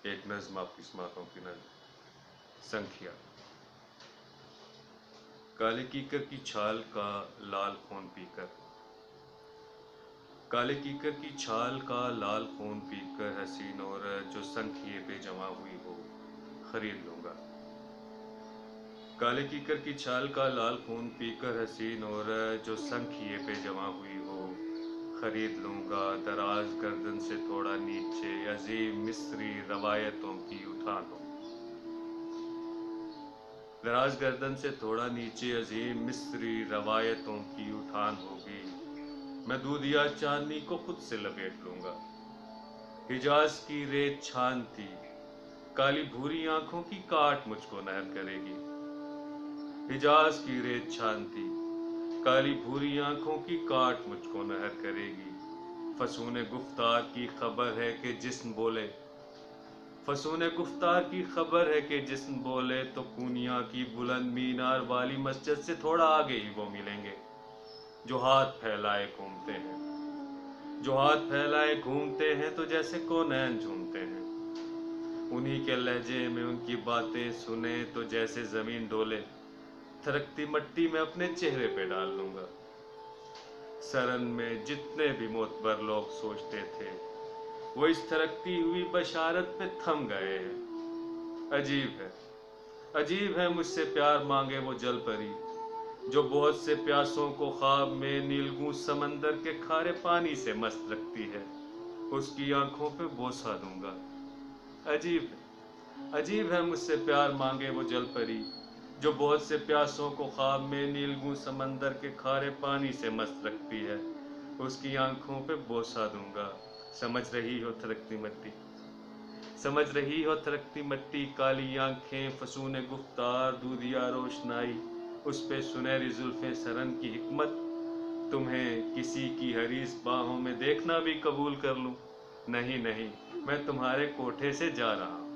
एक नज्म आपकी समातों की नज्म संख्या। काले कीकर की छाल का लाल खून पीकर, काले कीकर की छाल का लाल खून पीकर हसीन और जो संखिए पे जमा हुई हो खरीद लूंगा। काले कीकर की छाल का लाल खून पीकर हसीन और जो संखिए पे जमा हुई हो खरीद लूंगा। दराज गर्दन से थोड़ा नीचे अजीम मिस्री रवायतों की उठान हो, दराज गर्दन से थोड़ा नीचे अजीम मिस्री रवायतों की उठान होगी। मैं दूधिया चांदनी को खुद से लपेट लूंगा। हिजाज की रेत छान थी, काली भूरी आंखों की काट मुझको नहर करेगी। हिजाज की रेत छान थी, काली भूरी आंखों की काट मुझको नहर करेगी। फसूने गुफ्तार की खबर है कि जिस्म बोले, फसूने गुफ्तार की खबर है कि जिस्म बोले तो कूनिया की बुलंद मीनार वाली मस्जिद से थोड़ा आगे ही वो मिलेंगे जो हाथ फैलाए घूमते हैं, जो हाथ फैलाए घूमते हैं तो जैसे कौनैन झूमते हैं। उन्हीं के लहजे में उनकी बातें सुने तो जैसे जमीन डोले, थरकती मट्टी में अपने चेहरे पे डाल लूंगा। सरन में जितने भी मोतबर लोग सोचते थे वो इस थरकती हुई बशारत पे थम गए हैं। अजीब है, अजीब है मुझसे प्यार मांगे वो जल परी जो बहुत से प्यासों को ख्वाब में नीलगू समंदर के खारे पानी से मस्त रखती है। उसकी आंखों पे बोसा दूंगा। अजीब है मुझसे प्यार मांगे वो जल परी जो बहुत से प्यासों को ख्वाब में नीलगू समंदर के खारे पानी से मस्त रखती है। उसकी आंखों पे बोसा दूंगा। समझ रही हो थरकती मट्टी, समझ रही हो थरकती मट्टी, काली आंखें फसूने गुफ्तार दूधिया रोशनाई, उस पे सुनहरी जुल्फें सरन की हिकमत। तुम्हें किसी की हरीस बाहों में देखना भी कबूल कर लूं। नहीं नहीं, मैं तुम्हारे कोठे से जा रहा हूं।